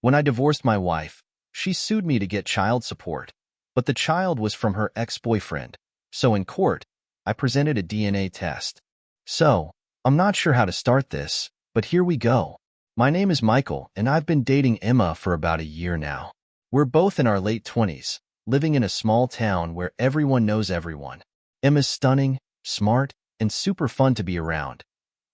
When I divorced my wife, she sued me to get child support, but the child was from her ex-boyfriend. So in court, I presented a DNA test. So, I'm not sure how to start this, but here we go. My name is Michael, and I've been dating Emma for about a year now. We're both in our late 20s, living in a small town where everyone knows everyone. Emma's stunning, smart, and super fun to be around.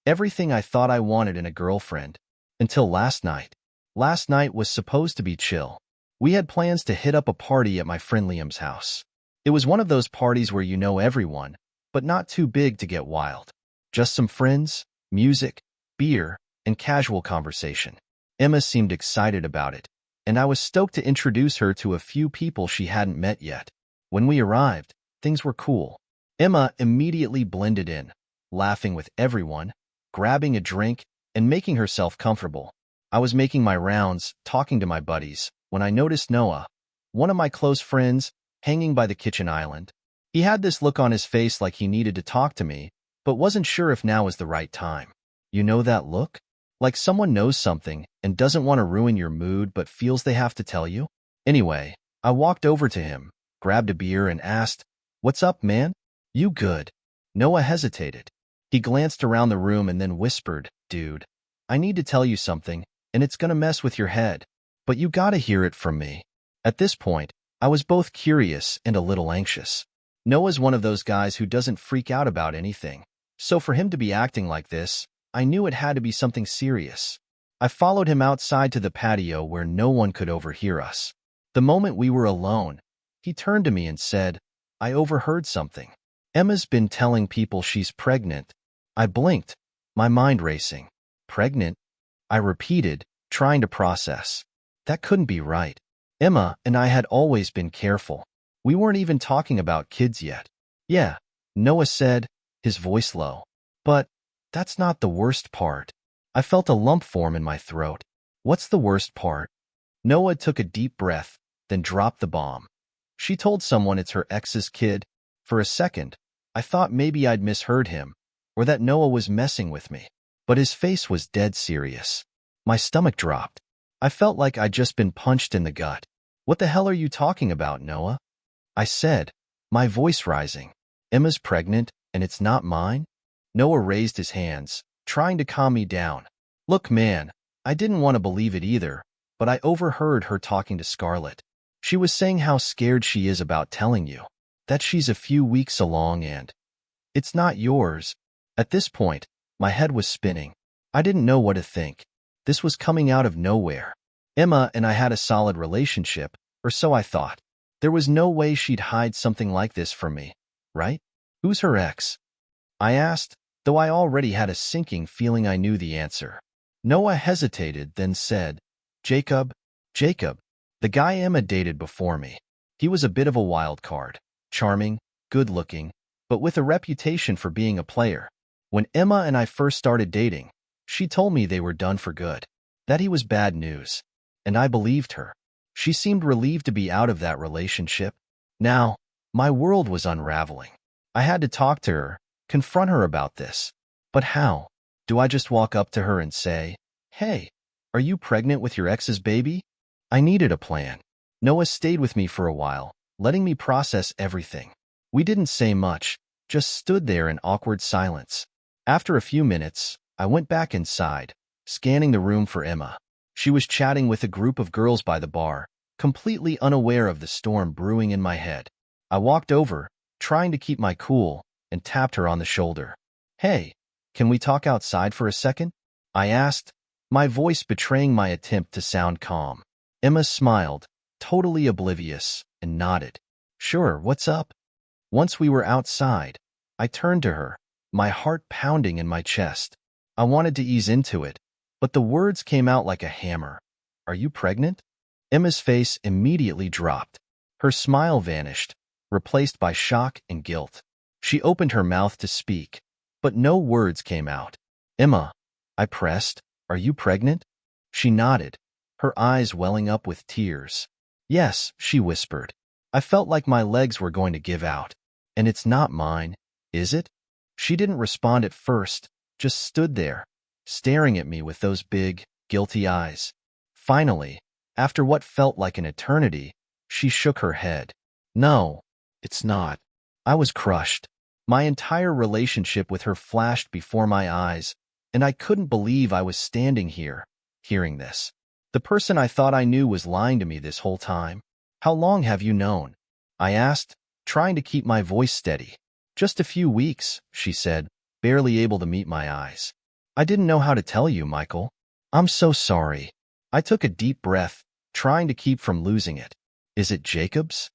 Everything I thought I wanted in a girlfriend. Until last night. Last night was supposed to be chill. We had plans to hit up a party at my friend Liam's house. It was one of those parties where you know everyone, but not too big to get wild. Just some friends, music, beer, and casual conversation. Emma seemed excited about it, and I was stoked to introduce her to a few people she hadn't met yet. When we arrived, things were cool. Emma immediately blended in, laughing with everyone, grabbing a drink, and making herself comfortable. I was making my rounds, talking to my buddies, when I noticed Noah, one of my close friends, hanging by the kitchen island. He had this look on his face like he needed to talk to me, but wasn't sure if now was the right time. You know that look? Like someone knows something and doesn't want to ruin your mood but feels they have to tell you? Anyway, I walked over to him, grabbed a beer and asked, "What's up, man? You good?" Noah hesitated. He glanced around the room and then whispered, "Dude, I need to tell you something, and it's gonna mess with your head, but you gotta hear it from me." At this point, I was both curious and a little anxious. Noah's one of those guys who doesn't freak out about anything, so for him to be acting like this, I knew it had to be something serious. I followed him outside to the patio where no one could overhear us. The moment we were alone, he turned to me and said, "I overheard something. Emma's been telling people she's pregnant." I blinked, my mind racing. "Pregnant?" I repeated, trying to process. That couldn't be right. Emma and I had always been careful. We weren't even talking about kids yet. "Yeah," Noah said, his voice low. "But that's not the worst part." I felt a lump form in my throat. "What's the worst part?" Noah took a deep breath, then dropped the bomb. "She told someone it's her ex's kid." For a second, I thought maybe I'd misheard him, or that Noah was messing with me. But his face was dead serious. My stomach dropped. I felt like I'd just been punched in the gut. "What the hell are you talking about, Noah?" I said, my voice rising. "Emma's pregnant, and it's not mine?" Noah raised his hands, trying to calm me down. "Look, man, I didn't want to believe it either, but I overheard her talking to Scarlett. She was saying how scared she is about telling you, that she's a few weeks along and it's not yours." At this point, my head was spinning. I didn't know what to think. This was coming out of nowhere. Emma and I had a solid relationship, or so I thought. There was no way she'd hide something like this from me, right? "Who's her ex?" I asked, though I already had a sinking feeling I knew the answer. Noah hesitated, then said, Jacob, the guy Emma dated before me. He was a bit of a wild card, charming, good-looking, but with a reputation for being a player. When Emma and I first started dating, she told me they were done for good, that he was bad news, and I believed her. She seemed relieved to be out of that relationship. Now, my world was unraveling. I had to talk to her, confront her about this. But how? Do I just walk up to her and say, "Hey, are you pregnant with your ex's baby?" I needed a plan. Noah stayed with me for a while, letting me process everything. We didn't say much, just stood there in awkward silence. After a few minutes, I went back inside, scanning the room for Emma. She was chatting with a group of girls by the bar, completely unaware of the storm brewing in my head. I walked over, trying to keep my cool, and tapped her on the shoulder. "Hey, can we talk outside for a second?" I asked, my voice betraying my attempt to sound calm. Emma smiled, totally oblivious, and nodded. "Sure, what's up?" Once we were outside, I turned to her, my heart pounding in my chest. I wanted to ease into it, but the words came out like a hammer. "Are you pregnant?" Emma's face immediately dropped. Her smile vanished, replaced by shock and guilt. She opened her mouth to speak, but no words came out. "Emma," I pressed, "are you pregnant?" She nodded, her eyes welling up with tears. "Yes," she whispered. I felt like my legs were going to give out. "And it's not mine, is it?" She didn't respond at first, just stood there, staring at me with those big, guilty eyes. Finally, After what felt like an eternity, she shook her head. No, it's not. I was crushed. My entire relationship with her flashed before my eyes, and I couldn't believe I was standing here, hearing this. The person I thought I knew was lying to me this whole time. How long have you known? I asked, trying to keep my voice steady. Just a few weeks, she said, barely able to meet my eyes. I didn't know how to tell you, Michael. I'm so sorry. I took a deep breath, trying to keep from losing it. Is it Jacob's?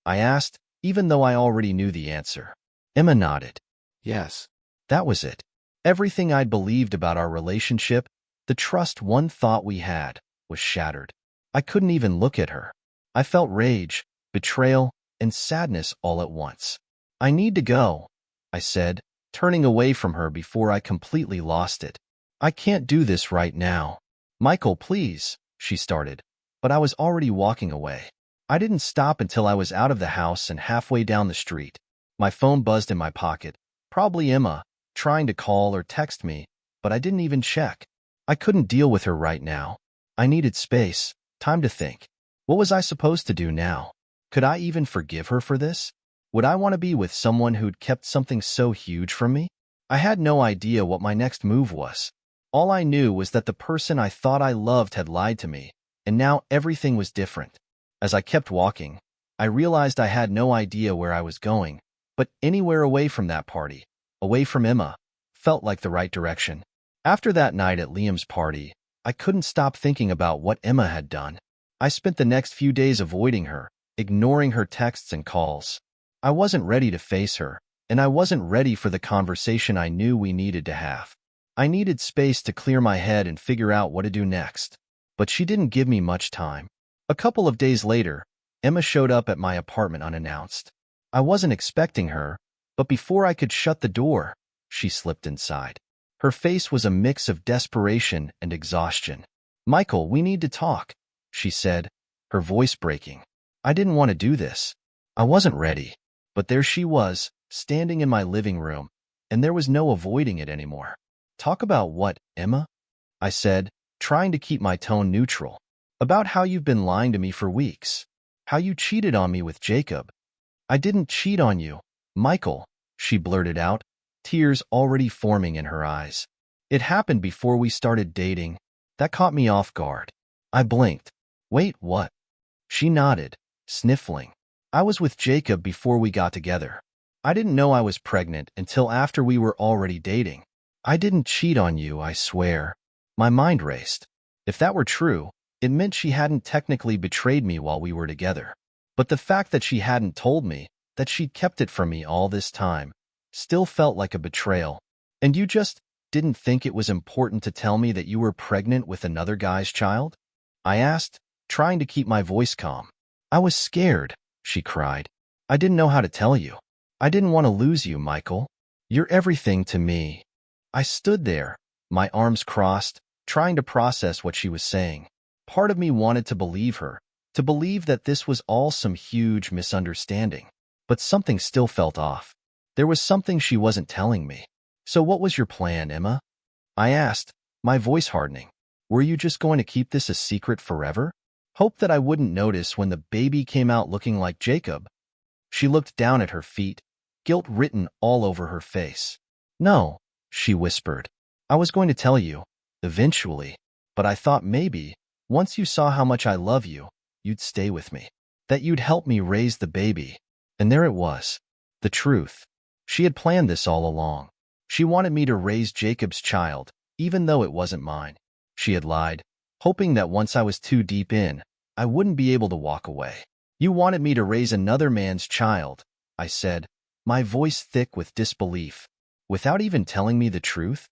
I asked, even though I already knew the answer. Emma nodded. Yes. That was it. Everything I'd believed about our relationship, the trust one thought we had, was shattered. I couldn't even look at her. I felt rage, betrayal, and sadness all at once. I need to go, I said, turning away from her before I completely lost it. I can't do this right now. Michael, please, she started, but I was already walking away. I didn't stop until I was out of the house and halfway down the street. My phone buzzed in my pocket, probably Emma, trying to call or text me, but I didn't even check. I couldn't deal with her right now. I needed space, time to think. What was I supposed to do now? Could I even forgive her for this? Would I want to be with someone who'd kept something so huge from me? I had no idea what my next move was. All I knew was that the person I thought I loved had lied to me, and now everything was different. As I kept walking, I realized I had no idea where I was going, but anywhere away from that party, away from Emma, felt like the right direction. After that night at Liam's party, I couldn't stop thinking about what Emma had done. I spent the next few days avoiding her, ignoring her texts and calls. I wasn't ready to face her, and I wasn't ready for the conversation I knew we needed to have. I needed space to clear my head and figure out what to do next. But she didn't give me much time. A couple of days later, Emma showed up at my apartment unannounced. I wasn't expecting her, but before I could shut the door, she slipped inside. Her face was a mix of desperation and exhaustion. Michael, we need to talk, she said, her voice breaking. I didn't want to do this. I wasn't ready. But there she was, standing in my living room, and there was no avoiding it anymore. Talk about what, Emma? I said, trying to keep my tone neutral. About how you've been lying to me for weeks. How you cheated on me with Jacob. I didn't cheat on you, Michael, she blurted out, tears already forming in her eyes. It happened before we started dating. That caught me off guard. I blinked. Wait, what? She nodded, sniffling. I was with Jacob before we got together. I didn't know I was pregnant until after we were already dating. I didn't cheat on you, I swear. My mind raced. If that were true, it meant she hadn't technically betrayed me while we were together. But the fact that she hadn't told me, that she'd kept it from me all this time, still felt like a betrayal. And you just didn't think it was important to tell me that you were pregnant with another guy's child? I asked, trying to keep my voice calm. I was scared, she cried. I didn't know how to tell you. I didn't want to lose you, Michael. You're everything to me. I stood there, my arms crossed, trying to process what she was saying. Part of me wanted to believe her, to believe that this was all some huge misunderstanding. But something still felt off. There was something she wasn't telling me. So what was your plan, Emma? I asked, my voice hardening. Were you just going to keep this a secret forever? Hope that I wouldn't notice when the baby came out looking like Jacob? She looked down at her feet, guilt written all over her face. No, she whispered. I was going to tell you, eventually, but I thought maybe, once you saw how much I love you, you'd stay with me. That you'd help me raise the baby. And there it was. The truth. She had planned this all along. She wanted me to raise Jacob's child, even though it wasn't mine. She had lied, hoping that once I was too deep in, I wouldn't be able to walk away. You wanted me to raise another man's child, I said, my voice thick with disbelief, without even telling me the truth?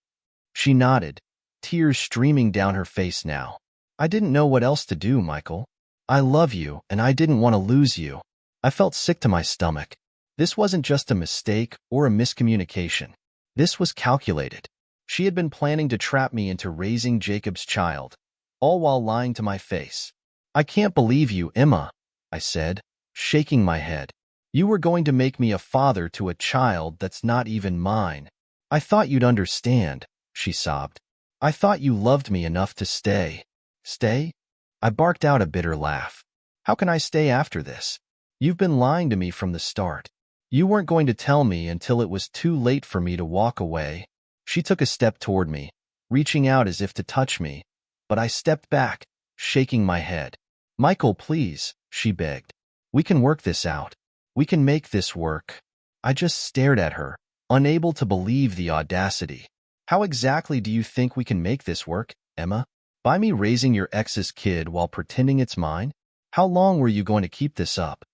She nodded, tears streaming down her face now. I didn't know what else to do, Michael. I love you, and I didn't want to lose you. I felt sick to my stomach. This wasn't just a mistake or a miscommunication. This was calculated. She had been planning to trap me into raising Jacob's child, all while lying to my face. I can't believe you, Emma, I said, shaking my head. You were going to make me a father to a child that's not even mine. I thought you'd understand, she sobbed. I thought you loved me enough to stay. Stay? I barked out a bitter laugh. How can I stay after this? You've been lying to me from the start. You weren't going to tell me until it was too late for me to walk away. She took a step toward me, reaching out as if to touch me, but I stepped back, shaking my head. Michael, please, she begged. We can work this out. We can make this work. I just stared at her, unable to believe the audacity. How exactly do you think we can make this work, Emma? By me raising your ex's kid while pretending it's mine? How long were you going to keep this up?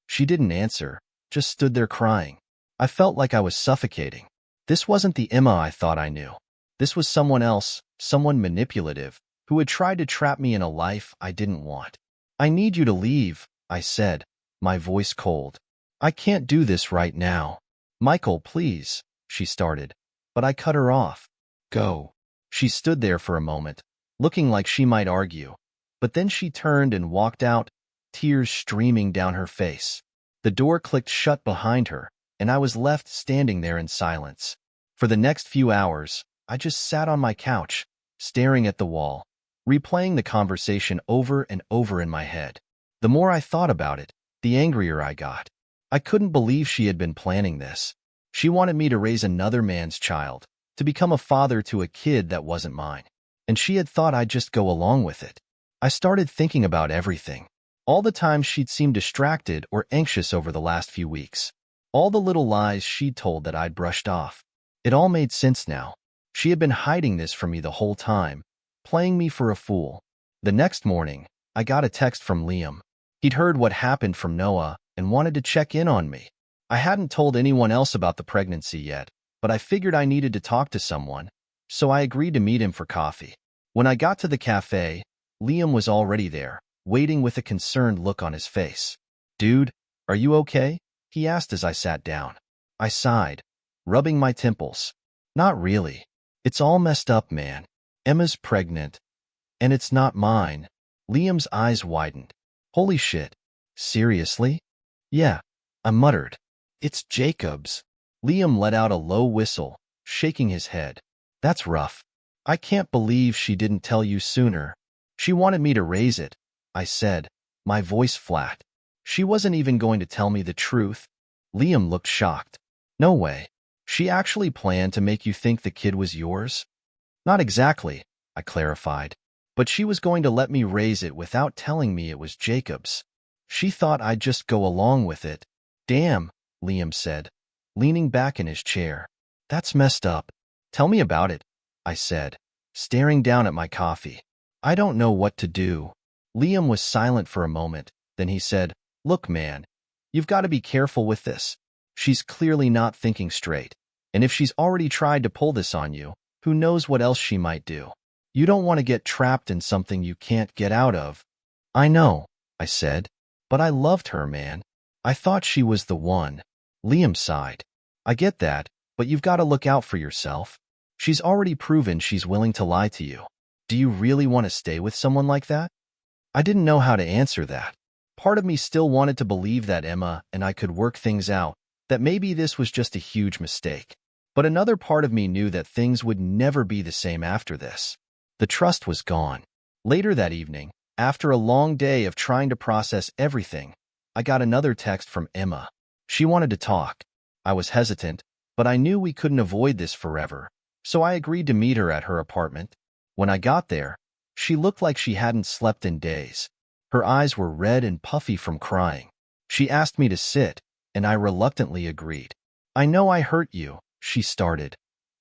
She didn't answer, just stood there crying. I felt like I was suffocating. This wasn't the Emma I thought I knew. This was someone else, someone manipulative, who had tried to trap me in a life I didn't want. I need you to leave, I said, my voice cold. I can't do this right now. Michael, please, she started, but I cut her off. Go. She stood there for a moment, looking like she might argue, but then she turned and walked out, tears streaming down her face. The door clicked shut behind her, and I was left standing there in silence. For the next few hours, I just sat on my couch, staring at the wall, replaying the conversation over and over in my head. The more I thought about it, the angrier I got. I couldn't believe she had been planning this. She wanted me to raise another man's child, to become a father to a kid that wasn't mine. And she had thought I'd just go along with it. I started thinking about everything. All the times she'd seemed distracted or anxious over the last few weeks. All the little lies she'd told that I'd brushed off. It all made sense now. She had been hiding this from me the whole time, playing me for a fool. The next morning, I got a text from Liam. He'd heard what happened from Noah and wanted to check in on me. I hadn't told anyone else about the pregnancy yet, but I figured I needed to talk to someone, so I agreed to meet him for coffee. When I got to the cafe, Liam was already there, waiting with a concerned look on his face. Dude, are you okay? He asked as I sat down. I sighed, rubbing my temples. Not really. It's all messed up, man. Emma's pregnant, and it's not mine. Liam's eyes widened. Holy shit. Seriously? Yeah, I muttered. It's Jacob's. Liam let out a low whistle, shaking his head. That's rough. I can't believe she didn't tell you sooner. She wanted me to raise it, I said, my voice flat. She wasn't even going to tell me the truth. Liam looked shocked. No way. She actually planned to make you think the kid was yours? Not exactly, I clarified. But she was going to let me raise it without telling me it was Jacob's. She thought I'd just go along with it. Damn, Liam said, leaning back in his chair. That's messed up. Tell me about it, I said, staring down at my coffee. I don't know what to do. Liam was silent for a moment, then he said, Look, man, you've got to be careful with this. She's clearly not thinking straight, and if she's already tried to pull this on you, who knows what else she might do. You don't want to get trapped in something you can't get out of. I know, I said, but I loved her, man. I thought she was the one. Liam sighed. I get that, but you've got to look out for yourself. She's already proven she's willing to lie to you. Do you really want to stay with someone like that? I didn't know how to answer that. Part of me still wanted to believe that Emma and I could work things out, that maybe this was just a huge mistake. But another part of me knew that things would never be the same after this. The trust was gone. Later that evening, after a long day of trying to process everything, I got another text from Emma. She wanted to talk. I was hesitant, but I knew we couldn't avoid this forever, so I agreed to meet her at her apartment. When I got there, she looked like she hadn't slept in days. Her eyes were red and puffy from crying. She asked me to sit, and I reluctantly agreed. I know I hurt you, she started,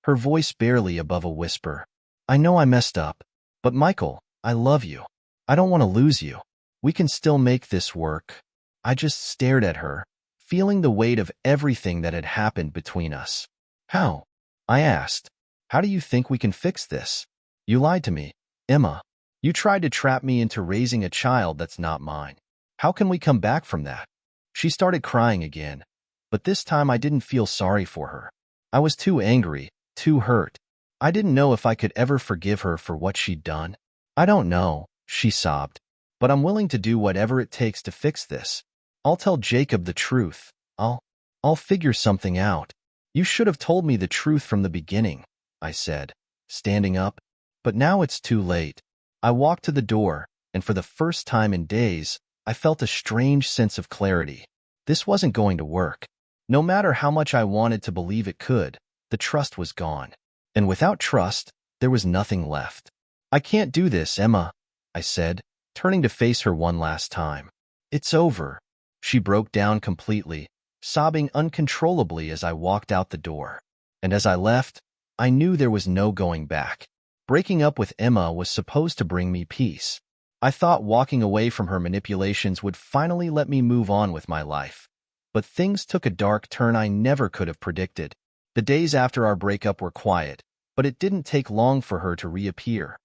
her voice barely above a whisper. I know I messed up, but Michael, I love you. I don't want to lose you. We can still make this work. I just stared at her, feeling the weight of everything that had happened between us. How? I asked. How do you think we can fix this? You lied to me, Emma. You tried to trap me into raising a child that's not mine. How can we come back from that? She started crying again, but this time I didn't feel sorry for her. I was too angry, too hurt. I didn't know if I could ever forgive her for what she'd done. I don't know, she sobbed, but I'm willing to do whatever it takes to fix this. I'll tell Jacob the truth. I'll figure something out. You should have told me the truth from the beginning, I said, standing up. But now it's too late. I walked to the door, and for the first time in days, I felt a strange sense of clarity. This wasn't going to work. No matter how much I wanted to believe it could, the trust was gone. And without trust, there was nothing left. "I can't do this, Emma," I said, turning to face her one last time. "It's over." She broke down completely, sobbing uncontrollably as I walked out the door. And as I left, I knew there was no going back. Breaking up with Emma was supposed to bring me peace. I thought walking away from her manipulations would finally let me move on with my life. But things took a dark turn I never could have predicted. The days after our breakup were quiet, but it didn't take long for her to reappear.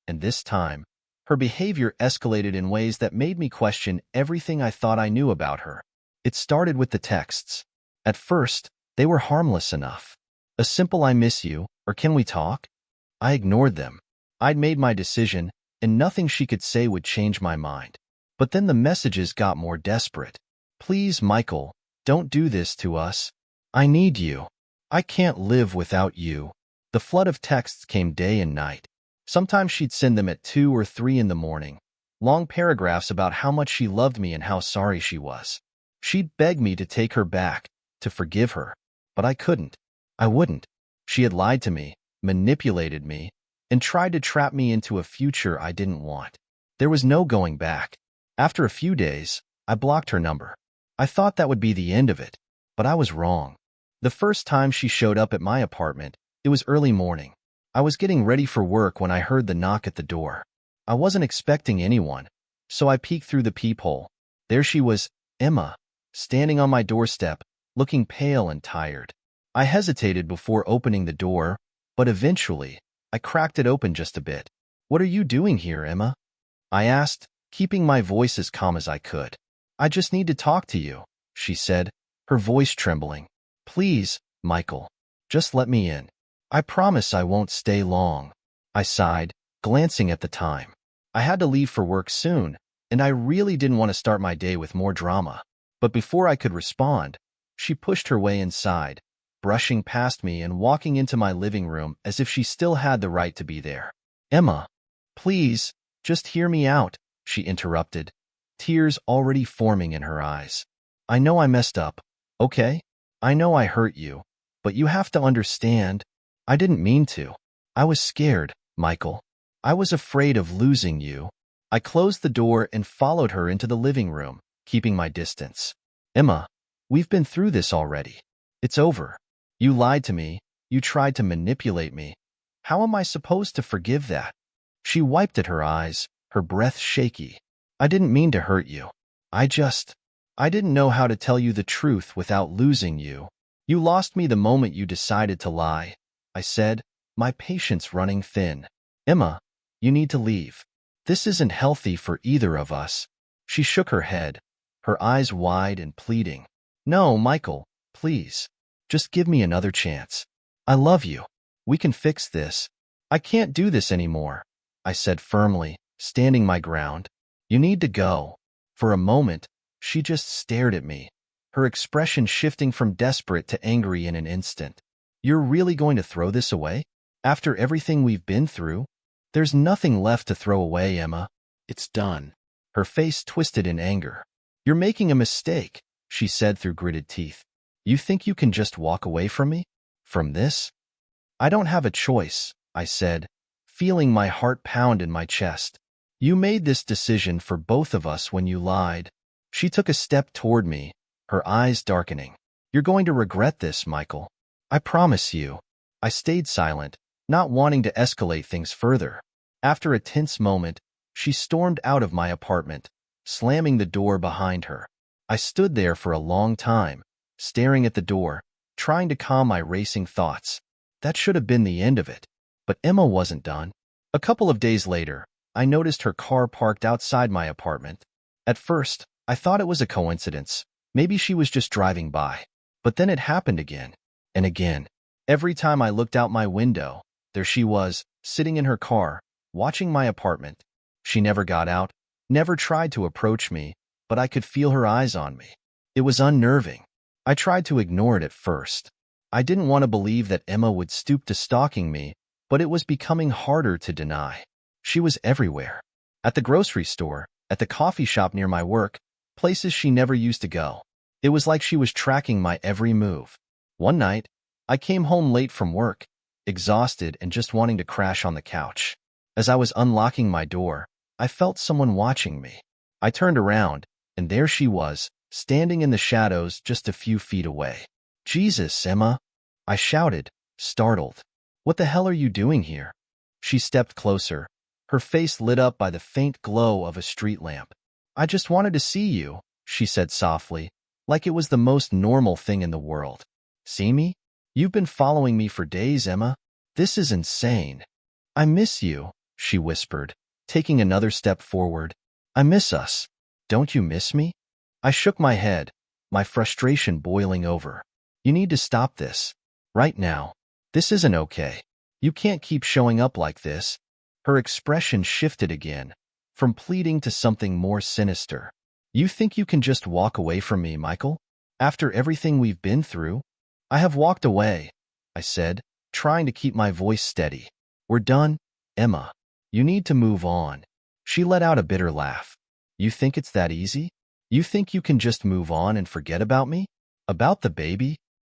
And this time, her behavior escalated in ways that made me question everything I thought I knew about her. It started with the texts. At first, they were harmless enough. A simple "I miss you" or "Can we talk?" I ignored them. I'd made my decision, and nothing she could say would change my mind. But then the messages got more desperate. "Please, Michael, don't do this to us. I need you. I can't live without you." The flood of texts came day and night. Sometimes she'd send them at 2 or 3 in the morning, long paragraphs about how much she loved me and how sorry she was. She'd beg me to take her back, to forgive her. But I couldn't. I wouldn't. She had lied to me, manipulated me, and tried to trap me into a future I didn't want. There was no going back. After a few days, I blocked her number. I thought that would be the end of it, but I was wrong. The first time she showed up at my apartment, it was early morning. I was getting ready for work when I heard the knock at the door. I wasn't expecting anyone, so I peeked through the peephole. There she was, Emma, standing on my doorstep, looking pale and tired. I hesitated before opening the door, but eventually, I cracked it open just a bit. "What are you doing here, Emma?" I asked, keeping my voice as calm as I could. "I just need to talk to you," she said, her voice trembling. "Please, Michael, just let me in. I promise I won't stay long." I sighed, glancing at the time. I had to leave for work soon, and I really didn't want to start my day with more drama. But before I could respond, she pushed her way inside, brushing past me and walking into my living room as if she still had the right to be there. "Emma, please, just hear me out," she interrupted, tears already forming in her eyes. "I know I messed up, okay? I know I hurt you, but you have to understand, I didn't mean to. I was scared, Michael. I was afraid of losing you." I closed the door and followed her into the living room, keeping my distance. "Emma, we've been through this already. It's over. You lied to me. You tried to manipulate me. How am I supposed to forgive that?" She wiped at her eyes, her breath shaky. "I didn't mean to hurt you. I didn't know how to tell you the truth without losing you. You lost me the moment you decided to lie," I said, my patience running thin. "Emma, you need to leave. This isn't healthy for either of us." She shook her head, her eyes wide and pleading. "No, Michael, please. Just give me another chance. I love you. We can fix this." "I can't do this anymore," I said firmly, standing my ground. "You need to go." For a moment, she just stared at me, her expression shifting from desperate to angry in an instant. "You're really going to throw this away? After everything we've been through? There's nothing left to throw away, Emma. It's done." Her face twisted in anger. "You're making a mistake," she said through gritted teeth. "You think you can just walk away from me? From this?" "I don't have a choice," I said, feeling my heart pound in my chest. "You made this decision for both of us when you lied." She took a step toward me, her eyes darkening. "You're going to regret this, Michael. I promise you." I stayed silent, not wanting to escalate things further. After a tense moment, she stormed out of my apartment, slamming the door behind her. I stood there for a long time, staring at the door, trying to calm my racing thoughts. That should have been the end of it. But Emma wasn't done. A couple of days later, I noticed her car parked outside my apartment. At first, I thought it was a coincidence. Maybe she was just driving by. But then it happened again and again. Every time I looked out my window, there she was, sitting in her car, watching my apartment. She never got out, never tried to approach me, but I could feel her eyes on me. It was unnerving. I tried to ignore it at first. I didn't want to believe that Emma would stoop to stalking me, but it was becoming harder to deny. She was everywhere. At the grocery store, at the coffee shop near my work, places she never used to go. It was like she was tracking my every move. One night, I came home late from work, exhausted and just wanting to crash on the couch. As I was unlocking my door, I felt someone watching me. I turned around, and there she was, standing in the shadows just a few feet away. "Jesus, Emma!" I shouted, startled. "What the hell are you doing here?" She stepped closer, her face lit up by the faint glow of a street lamp. "I just wanted to see you," she said softly, like it was the most normal thing in the world. "See me? You've been following me for days, Emma. This is insane." "I miss you," she whispered, taking another step forward. "I miss us. Don't you miss me?" I shook my head, my frustration boiling over. "You need to stop this. Right now. This isn't okay. You can't keep showing up like this." Her expression shifted again, from pleading to something more sinister. "You think you can just walk away from me, Michael? After everything we've been through?" "I have walked away," I said, trying to keep my voice steady. "We're done, Emma. You need to move on." She let out a bitter laugh. "You think it's that easy? You think you can just move on and forget about me? About the baby?"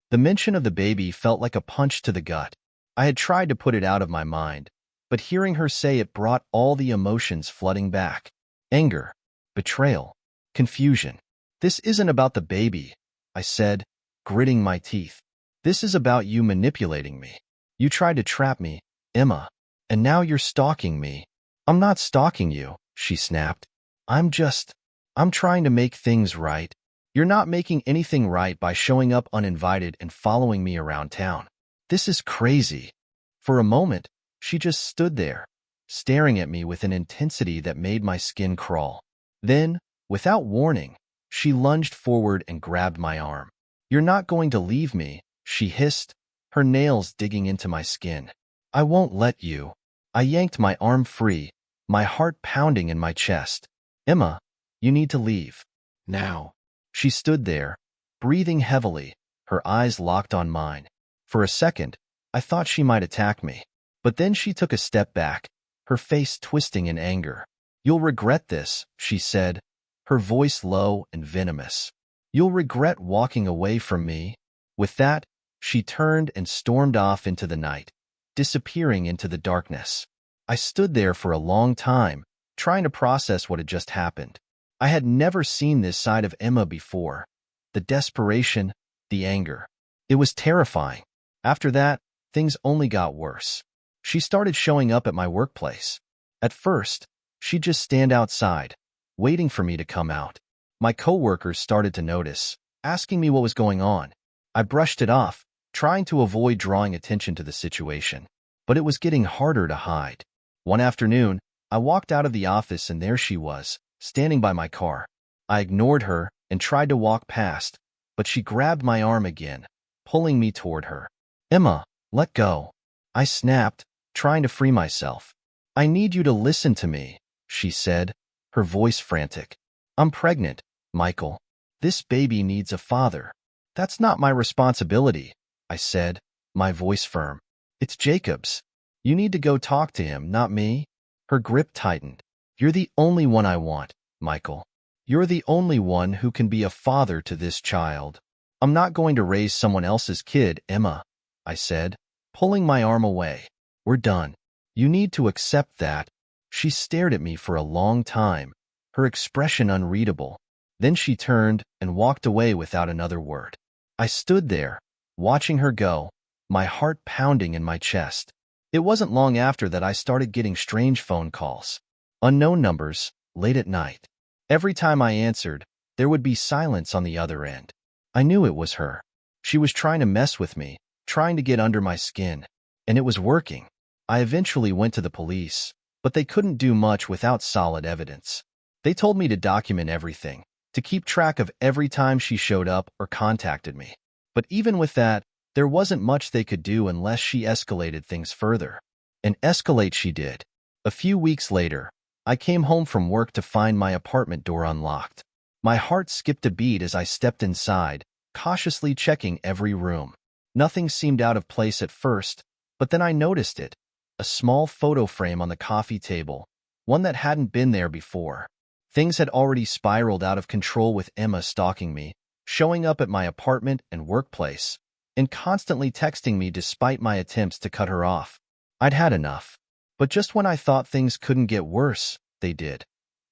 The mention of the baby felt like a punch to the gut. I had tried to put it out of my mind, but hearing her say it brought all the emotions flooding back. Anger, betrayal, confusion. "This isn't about the baby," I said, gritting my teeth. "This is about you manipulating me. You tried to trap me, Emma, and now you're stalking me." "I'm not stalking you," she snapped. I'm trying to make things right." "You're not making anything right by showing up uninvited and following me around town. This is crazy." For a moment, she just stood there, staring at me with an intensity that made my skin crawl. Then, without warning, she lunged forward and grabbed my arm. "You're not going to leave me," she hissed, her nails digging into my skin. "I won't let you." I yanked my arm free, my heart pounding in my chest. "Emma, you need to leave. Now." She stood there, breathing heavily, her eyes locked on mine. For a second, I thought she might attack me. But then she took a step back, her face twisting in anger. "You'll regret this," she said, her voice low and venomous. "You'll regret walking away from me." With that, she turned and stormed off into the night, disappearing into the darkness. I stood there for a long time, trying to process what had just happened. I had never seen this side of Emma before. The desperation, the anger. It was terrifying. After that, things only got worse. She started showing up at my workplace. At first, she'd just stand outside, waiting for me to come out. My coworkers started to notice, asking me what was going on. I brushed it off, trying to avoid drawing attention to the situation. But it was getting harder to hide. One afternoon, I walked out of the office and there she was, standing by my car. I ignored her and tried to walk past, but she grabbed my arm again, pulling me toward her. "Emma, let go." I snapped, trying to free myself. "I need you to listen to me," she said, her voice frantic. "I'm pregnant, Michael. This baby needs a father." "That's not my responsibility," I said, my voice firm. "It's Jacob's. You need to go talk to him, not me." Her grip tightened. "You're the only one I want, Michael. You're the only one who can be a father to this child." "I'm not going to raise someone else's kid, Emma," I said, pulling my arm away. "We're done. You need to accept that." She stared at me for a long time, her expression unreadable. Then she turned and walked away without another word. I stood there, watching her go, my heart pounding in my chest. It wasn't long after that I started getting strange phone calls. Unknown numbers, late at night. Every time I answered, there would be silence on the other end. I knew it was her. She was trying to mess with me, trying to get under my skin. And it was working. I eventually went to the police, but they couldn't do much without solid evidence. They told me to document everything, to keep track of every time she showed up or contacted me. But even with that, there wasn't much they could do unless she escalated things further. And escalate she did. A few weeks later, I came home from work to find my apartment door unlocked. My heart skipped a beat as I stepped inside, cautiously checking every room. Nothing seemed out of place at first, but then I noticed it. A small photo frame on the coffee table, one that hadn't been there before. Things had already spiraled out of control with Emma stalking me, showing up at my apartment and workplace, and constantly texting me despite my attempts to cut her off. I'd had enough. But just when I thought things couldn't get worse, they did.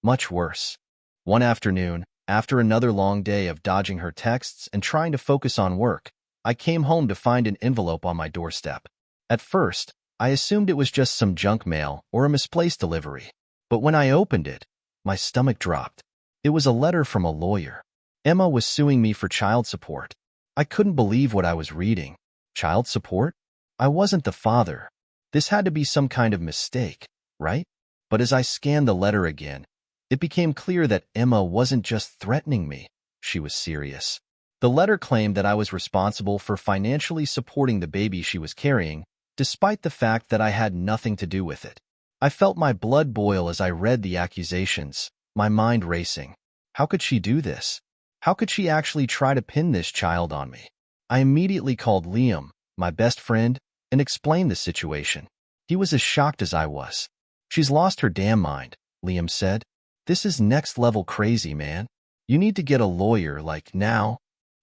Much worse. One afternoon, after another long day of dodging her texts and trying to focus on work, I came home to find an envelope on my doorstep. At first, I assumed it was just some junk mail or a misplaced delivery. But when I opened it, my stomach dropped. It was a letter from a lawyer. Emma was suing me for child support. I couldn't believe what I was reading. Child support? I wasn't the father. This had to be some kind of mistake, right? But as I scanned the letter again, it became clear that Emma wasn't just threatening me. She was serious. The letter claimed that I was responsible for financially supporting the baby she was carrying, despite the fact that I had nothing to do with it. I felt my blood boil as I read the accusations, my mind racing. How could she do this? How could she actually try to pin this child on me? I immediately called Liam, my best friend, and explained the situation. He was as shocked as I was. "She's lost her damn mind," Liam said. "This is next-level crazy, man. You need to get a lawyer, like, now."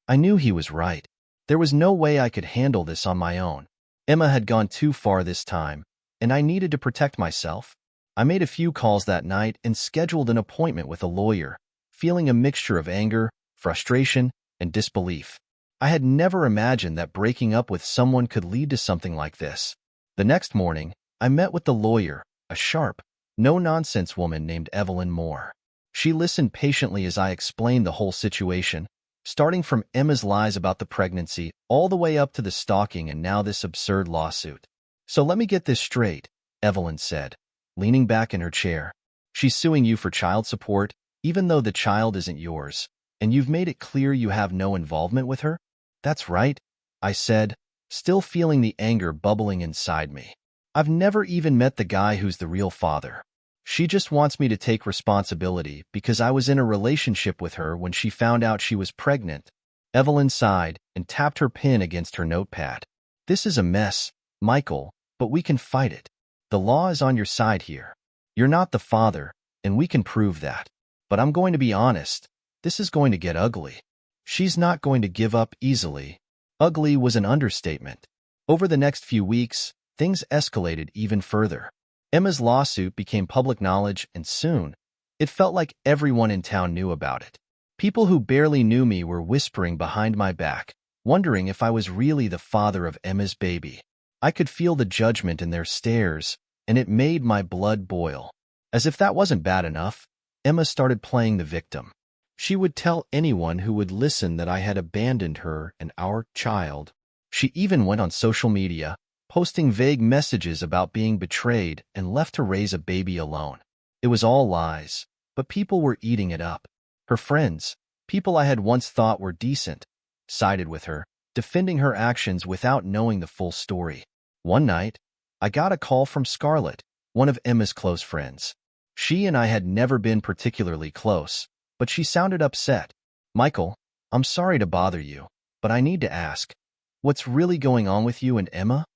I knew he was right. There was no way I could handle this on my own. Emma had gone too far this time, and I needed to protect myself. I made a few calls that night and scheduled an appointment with a lawyer, feeling a mixture of anger, frustration, and disbelief. I had never imagined that breaking up with someone could lead to something like this. The next morning, I met with the lawyer, a sharp, no-nonsense woman named Evelyn Moore. She listened patiently as I explained the whole situation, starting from Emma's lies about the pregnancy all the way up to the stalking and now this absurd lawsuit. "So let me get this straight," Evelyn said, leaning back in her chair. "She's suing you for child support, even though the child isn't yours, and you've made it clear you have no involvement with her?" "That's right," I said, still feeling the anger bubbling inside me. "I've never even met the guy who's the real father. She just wants me to take responsibility because I was in a relationship with her when she found out she was pregnant." Evelyn sighed and tapped her pen against her notepad. "This is a mess, Michael, but we can fight it. The law is on your side here. You're not the father, and we can prove that. But I'm going to be honest, this is going to get ugly. She's not going to give up easily." Ugly was an understatement. Over the next few weeks, things escalated even further. Emma's lawsuit became public knowledge, and soon, it felt like everyone in town knew about it. People who barely knew me were whispering behind my back, wondering if I was really the father of Emma's baby. I could feel the judgment in their stares, and it made my blood boil. As if that wasn't bad enough, Emma started playing the victim. She would tell anyone who would listen that I had abandoned her and our child. She even went on social media, posting vague messages about being betrayed and left to raise a baby alone. It was all lies, but people were eating it up. Her friends, people I had once thought were decent, sided with her, defending her actions without knowing the full story. One night, I got a call from Scarlett, one of Emma's close friends. She and I had never been particularly close, but she sounded upset. "Michael, I'm sorry to bother you, but I need to ask, what's really going on with you and Emma?"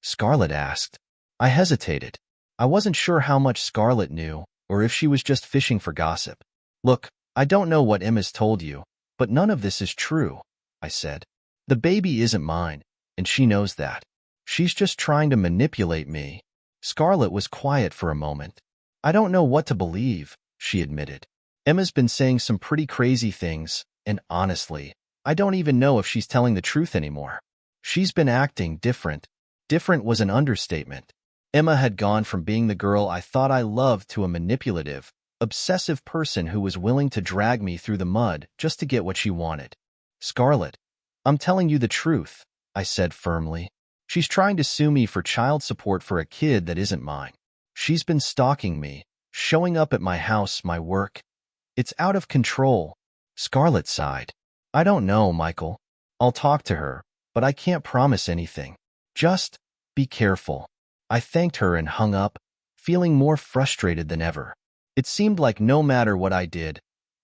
Scarlett asked. I hesitated. I wasn't sure how much Scarlett knew, or if she was just fishing for gossip. "Look, I don't know what Emma's told you, but none of this is true," I said. "The baby isn't mine, and she knows that. She's just trying to manipulate me." Scarlett was quiet for a moment. "I don't know what to believe," she admitted. "Emma's been saying some pretty crazy things, and honestly, I don't even know if she's telling the truth anymore. She's been acting different." Different was an understatement. Emma had gone from being the girl I thought I loved to a manipulative, obsessive person who was willing to drag me through the mud just to get what she wanted. "Scarlett, I'm telling you the truth," I said firmly. "She's trying to sue me for child support for a kid that isn't mine. She's been stalking me, showing up at my house, my work. It's out of control." Scarlett sighed. "I don't know, Michael. I'll talk to her, but I can't promise anything. Just be careful." I thanked her and hung up, feeling more frustrated than ever. It seemed like no matter what I did,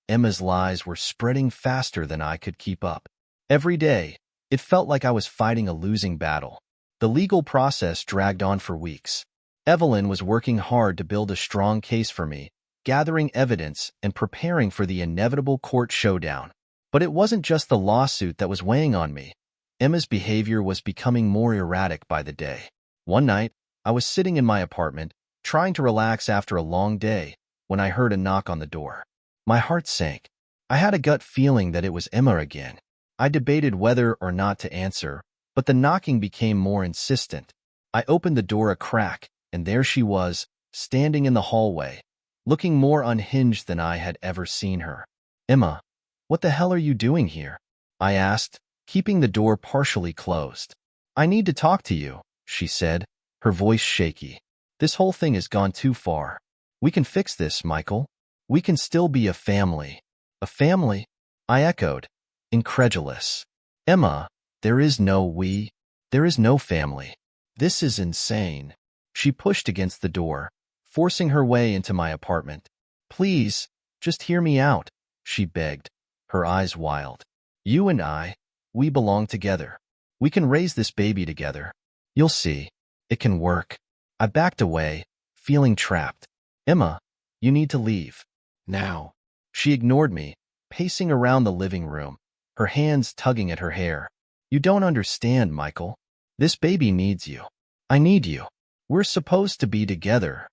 Emma's lies were spreading faster than I could keep up. Every day, it felt like I was fighting a losing battle. The legal process dragged on for weeks. Evelyn was working hard to build a strong case for me, gathering evidence and preparing for the inevitable court showdown. But it wasn't just the lawsuit that was weighing on me. Emma's behavior was becoming more erratic by the day. One night, I was sitting in my apartment, trying to relax after a long day, when I heard a knock on the door. My heart sank. I had a gut feeling that it was Emma again. I debated whether or not to answer, but the knocking became more insistent. I opened the door a crack, and there she was, standing in the hallway, looking more unhinged than I had ever seen her. "Emma, what the hell are you doing here?" I asked, keeping the door partially closed. "I need to talk to you," she said, her voice shaky. "This whole thing has gone too far. We can fix this, Michael. We can still be a family." "A family?" I echoed, incredulous. "Emma, there is no we. There is no family. This is insane." She pushed against the door, forcing her way into my apartment. "Please, just hear me out," she begged, her eyes wild. "You and I, we belong together. We can raise this baby together. You'll see. It can work." I backed away, feeling trapped. "Emma, you need to leave. Now." She ignored me, pacing around the living room, her hands tugging at her hair. "You don't understand, Michael. This baby needs you. I need you. We're supposed to be together."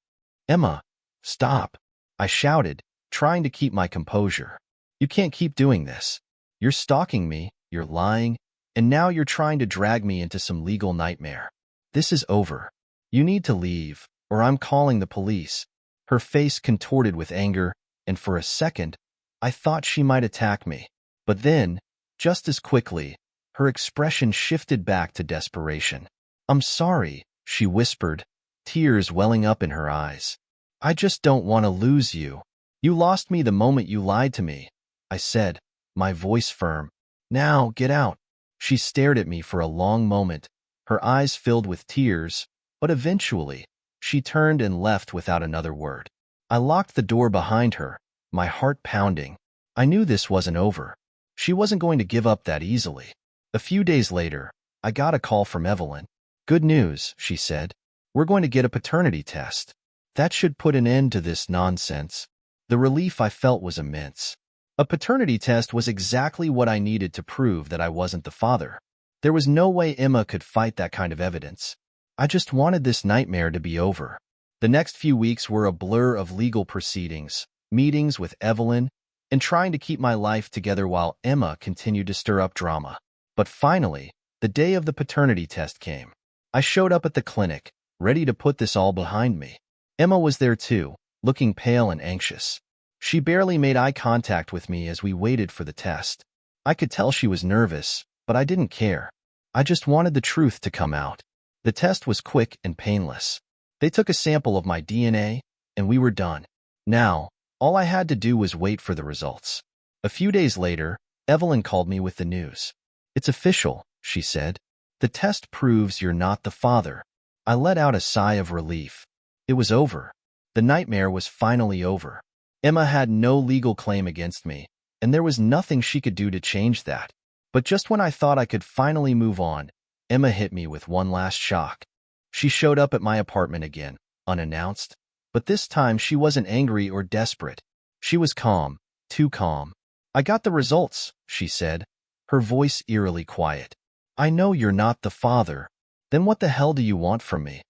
"Emma, stop," I shouted, trying to keep my composure. "You can't keep doing this. You're stalking me, you're lying, and now you're trying to drag me into some legal nightmare. This is over. You need to leave, or I'm calling the police." Her face contorted with anger, and for a second, I thought she might attack me. But then, just as quickly, her expression shifted back to desperation. "I'm sorry," she whispered, tears welling up in her eyes. "I just don't want to lose you. You lost me the moment you lied to me," I said, my voice firm. "Now, get out." She stared at me for a long moment, her eyes filled with tears, but eventually, she turned and left without another word. I locked the door behind her, my heart pounding. I knew this wasn't over. She wasn't going to give up that easily. A few days later, I got a call from Evelyn. "Good news," she said. "We're going to get a paternity test. That should put an end to this nonsense." The relief I felt was immense. A paternity test was exactly what I needed to prove that I wasn't the father. There was no way Emma could fight that kind of evidence. I just wanted this nightmare to be over. The next few weeks were a blur of legal proceedings, meetings with Evelyn, and trying to keep my life together while Emma continued to stir up drama. But finally, the day of the paternity test came. I showed up at the clinic, ready to put this all behind me. Emma was there too, looking pale and anxious. She barely made eye contact with me as we waited for the test. I could tell she was nervous, but I didn't care. I just wanted the truth to come out. The test was quick and painless. They took a sample of my DNA, and we were done. Now, all I had to do was wait for the results. A few days later, Evelyn called me with the news. "It's official," she said. "The test proves you're not the father." I let out a sigh of relief. It was over. The nightmare was finally over. Emma had no legal claim against me, and there was nothing she could do to change that. But just when I thought I could finally move on, Emma hit me with one last shock. She showed up at my apartment again, unannounced, but this time she wasn't angry or desperate. She was calm, too calm. "I got the results," she said, her voice eerily quiet. "I know you're not the father. Then what the hell do you want from me?"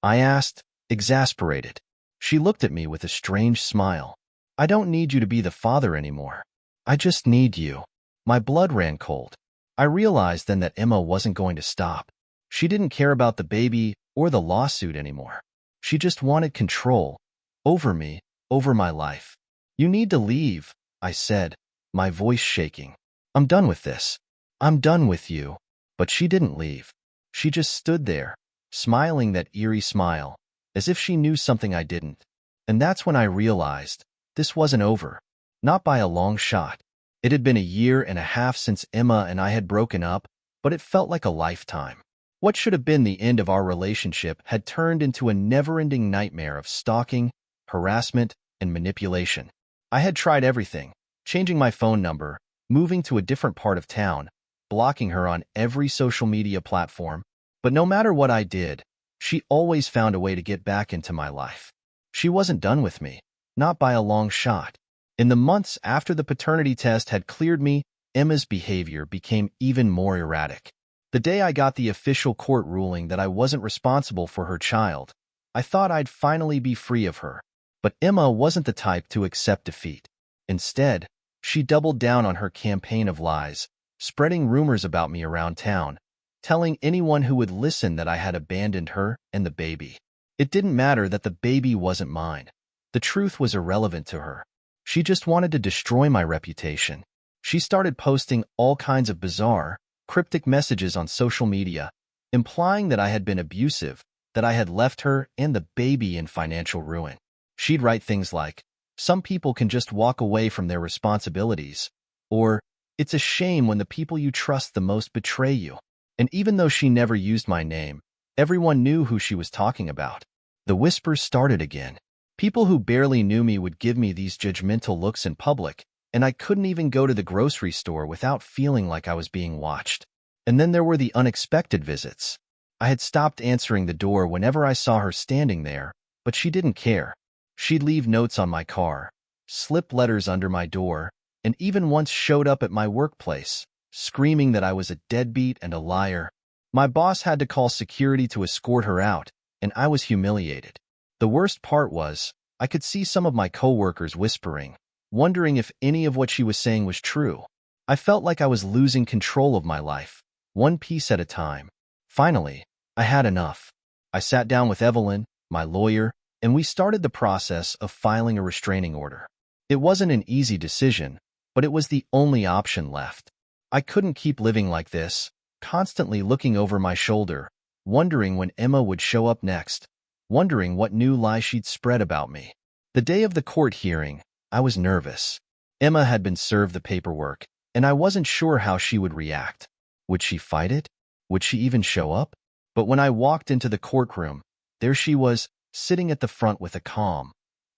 I asked, exasperated. She looked at me with a strange smile. "I don't need you to be the father anymore. I just need you." My blood ran cold. I realized then that Emma wasn't going to stop. She didn't care about the baby or the lawsuit anymore. She just wanted control over me, over my life. "You need to leave," I said, my voice shaking. "I'm done with this. I'm done with you." But she didn't leave. She just stood there, smiling that eerie smile, as if she knew something I didn't. And that's when I realized this wasn't over. Not by a long shot. It had been a year and a half since Emma and I had broken up, but it felt like a lifetime. What should have been the end of our relationship had turned into a never-ending nightmare of stalking, harassment, and manipulation. I had tried everything, changing my phone number, moving to a different part of town, blocking her on every social media platform. But no matter what I did, She always found a way to get back into my life. She wasn't done with me, not by a long shot. In the months after the paternity test had cleared me, Emma's behavior became even more erratic. The day I got the official court ruling that I wasn't responsible for her child, I thought I'd finally be free of her. But Emma wasn't the type to accept defeat. Instead, she doubled down on her campaign of lies, spreading rumors about me around town, telling anyone who would listen that I had abandoned her and the baby. It didn't matter that the baby wasn't mine. The truth was irrelevant to her. She just wanted to destroy my reputation. She started posting all kinds of bizarre, cryptic messages on social media, implying that I had been abusive, that I had left her and the baby in financial ruin. She'd write things like, "Some people can just walk away from their responsibilities," or, "It's a shame when the people you trust the most betray you." And even though she never used my name, everyone knew who she was talking about. The whispers started again. People who barely knew me would give me these judgmental looks in public, and I couldn't even go to the grocery store without feeling like I was being watched. And then there were the unexpected visits. I had stopped answering the door whenever I saw her standing there, but she didn't care. She'd leave notes on my car, slip letters under my door, and even once showed up at my workplace, screaming that I was a deadbeat and a liar. My boss had to call security to escort her out, and I was humiliated. The worst part was, I could see some of my coworkers whispering, wondering if any of what she was saying was true. I felt like I was losing control of my life, one piece at a time. Finally, I had enough. I sat down with Evelyn, my lawyer, and we started the process of filing a restraining order. It wasn't an easy decision, but it was the only option left. I couldn't keep living like this, constantly looking over my shoulder, wondering when Emma would show up next, wondering what new lie she'd spread about me. The day of the court hearing, I was nervous. Emma had been served the paperwork, and I wasn't sure how she would react. Would she fight it? Would she even show up? But when I walked into the courtroom, there she was, sitting at the front with a calm,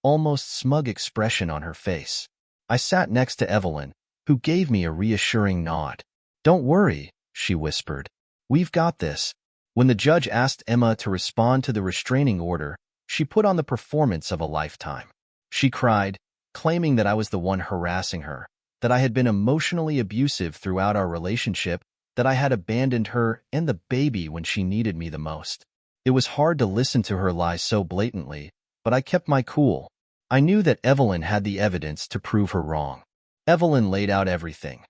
almost smug expression on her face. I sat next to Evelyn, who gave me a reassuring nod. "Don't worry," she whispered. "We've got this." When the judge asked Emma to respond to the restraining order, she put on the performance of a lifetime. She cried, claiming that I was the one harassing her, that I had been emotionally abusive throughout our relationship, that I had abandoned her and the baby when she needed me the most. It was hard to listen to her lies so blatantly, but I kept my cool. I knew that Evelyn had the evidence to prove her wrong. Evelyn laid out everything.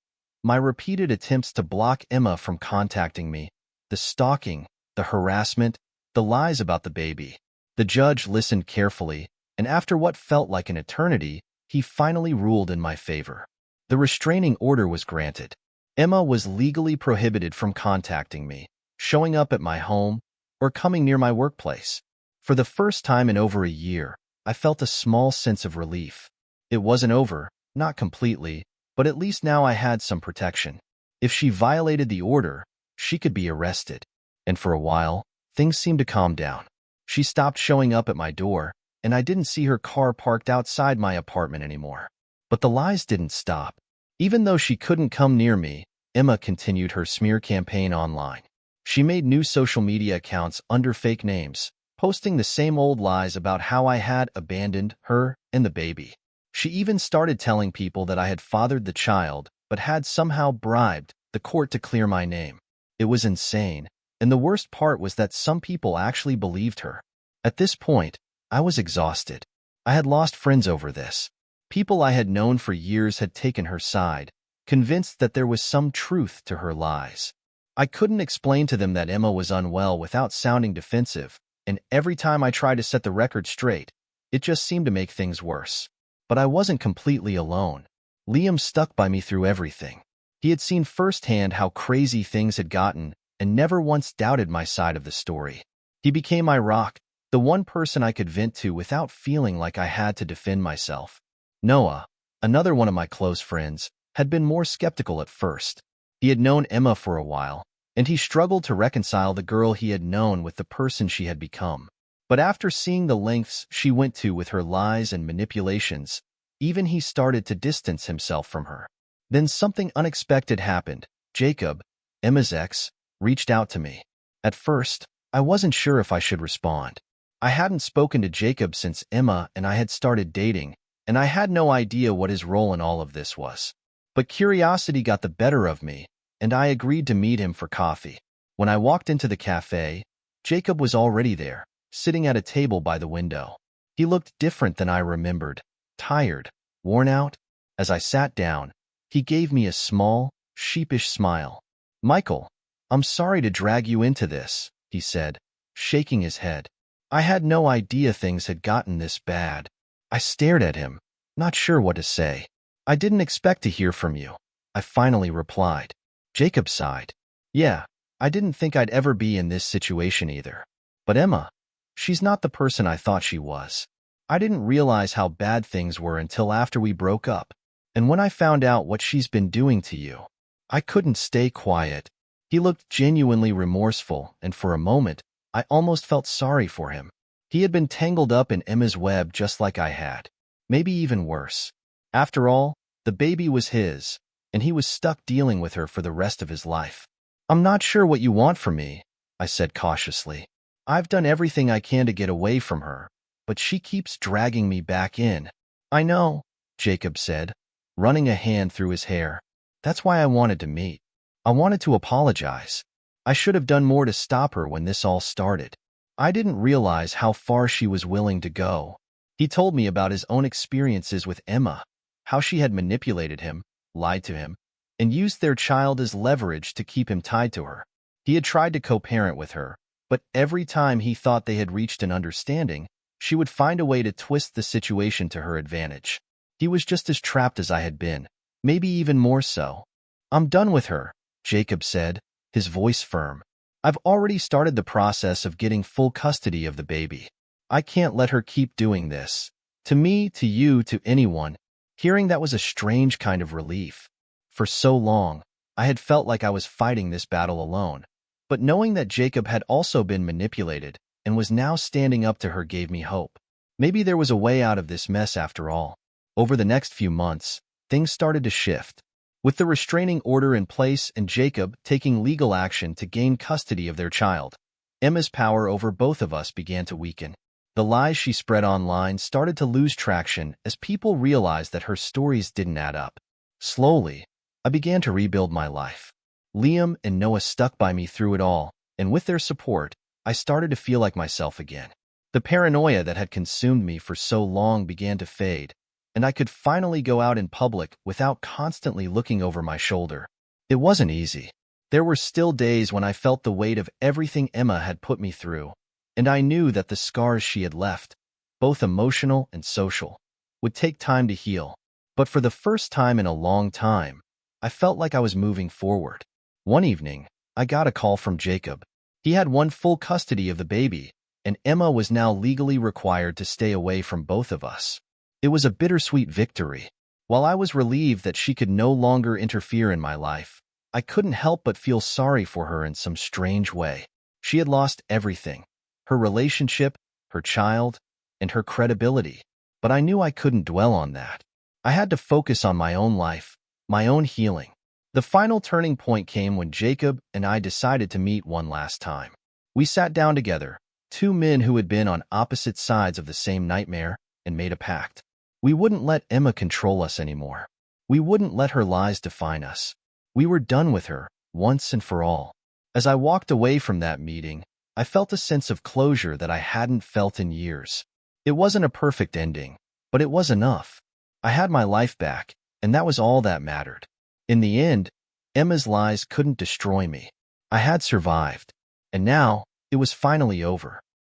My repeated attempts to block Emma from contacting me, the stalking, the harassment, the lies about the baby. The judge listened carefully, and after what felt like an eternity, he finally ruled in my favor. The restraining order was granted. Emma was legally prohibited from contacting me, showing up at my home, or coming near my workplace. For the first time in over a year, I felt a small sense of relief. It wasn't over, not completely, but at least now I had some protection. If she violated the order, she could be arrested. And for a while, things seemed to calm down. She stopped showing up at my door, and I didn't see her car parked outside my apartment anymore. But the lies didn't stop. Even though she couldn't come near me, Emma continued her smear campaign online. She made new social media accounts under fake names, posting the same old lies about how I had abandoned her and the baby. She even started telling people that I had fathered the child, but had somehow bribed the court to clear my name. It was insane, and the worst part was that some people actually believed her. At this point, I was exhausted. I had lost friends over this. People I had known for years had taken her side, convinced that there was some truth to her lies. I couldn't explain to them that Emma was unwell without sounding defensive, and every time I tried to set the record straight, it just seemed to make things worse. But I wasn't completely alone. Liam stuck by me through everything. He had seen firsthand how crazy things had gotten and never once doubted my side of the story. He became my rock, the one person I could vent to without feeling like I had to defend myself. Noah, another one of my close friends, had been more skeptical at first. He had known Emma for a while, and he struggled to reconcile the girl he had known with the person she had become. But after seeing the lengths she went to with her lies and manipulations, even he started to distance himself from her. Then something unexpected happened. Jacob, Emma's ex, reached out to me. At first, I wasn't sure if I should respond. I hadn't spoken to Jacob since Emma and I had started dating, and I had no idea what his role in all of this was. But curiosity got the better of me, and I agreed to meet him for coffee. When I walked into the cafe, Jacob was already there, sitting at a table by the window. He looked different than I remembered, tired, worn out. As I sat down, he gave me a small, sheepish smile. "Michael, I'm sorry to drag you into this," he said, shaking his head. "I had no idea things had gotten this bad." I stared at him, not sure what to say. "I didn't expect to hear from you," I finally replied. Jacob sighed. "Yeah, I didn't think I'd ever be in this situation either. But Emma, she's not the person I thought she was. I didn't realize how bad things were until after we broke up. And when I found out what she's been doing to you, I couldn't stay quiet." He looked genuinely remorseful, and for a moment, I almost felt sorry for him. He had been tangled up in Emma's web just like I had, maybe even worse. After all, the baby was his, and he was stuck dealing with her for the rest of his life. "I'm not sure what you want from me," I said cautiously. "I've done everything I can to get away from her, but she keeps dragging me back in." "I know," Jacob said, running a hand through his hair. "That's why I wanted to meet. I wanted to apologize. I should have done more to stop her when this all started. I didn't realize how far she was willing to go." He told me about his own experiences with Emma, how she had manipulated him, lied to him, and used their child as leverage to keep him tied to her. He had tried to co-parent with her, but every time he thought they had reached an understanding, she would find a way to twist the situation to her advantage. He was just as trapped as I had been, maybe even more so. "I'm done with her," Jacob said, his voice firm. "I've already started the process of getting full custody of the baby. I can't let her keep doing this. To me, to you, to anyone." Hearing that was a strange kind of relief. For so long, I had felt like I was fighting this battle alone. But knowing that Jacob had also been manipulated and was now standing up to her gave me hope. Maybe there was a way out of this mess after all. Over the next few months, things started to shift. With the restraining order in place and Jacob taking legal action to gain custody of their child, Emma's power over both of us began to weaken. The lies she spread online started to lose traction as people realized that her stories didn't add up. Slowly, I began to rebuild my life. Liam and Noah stuck by me through it all, and with their support, I started to feel like myself again. The paranoia that had consumed me for so long began to fade, and I could finally go out in public without constantly looking over my shoulder. It wasn't easy. There were still days when I felt the weight of everything Emma had put me through, and I knew that the scars she had left, both emotional and social, would take time to heal. But for the first time in a long time, I felt like I was moving forward. One evening, I got a call from Jacob. He had won full custody of the baby, and Emma was now legally required to stay away from both of us. It was a bittersweet victory. While I was relieved that she could no longer interfere in my life, I couldn't help but feel sorry for her in some strange way. She had lost everything: her relationship, her child, and her credibility. But I knew I couldn't dwell on that. I had to focus on my own life, my own healing. The final turning point came when Jacob and I decided to meet one last time. We sat down together, two men who had been on opposite sides of the same nightmare, and made a pact. We wouldn't let Emma control us anymore. We wouldn't let her lies define us. We were done with her, once and for all. As I walked away from that meeting, I felt a sense of closure that I hadn't felt in years. It wasn't a perfect ending, but it was enough. I had my life back, and that was all that mattered. In the end, Emma's lies couldn't destroy me. I had survived, and now it was finally over.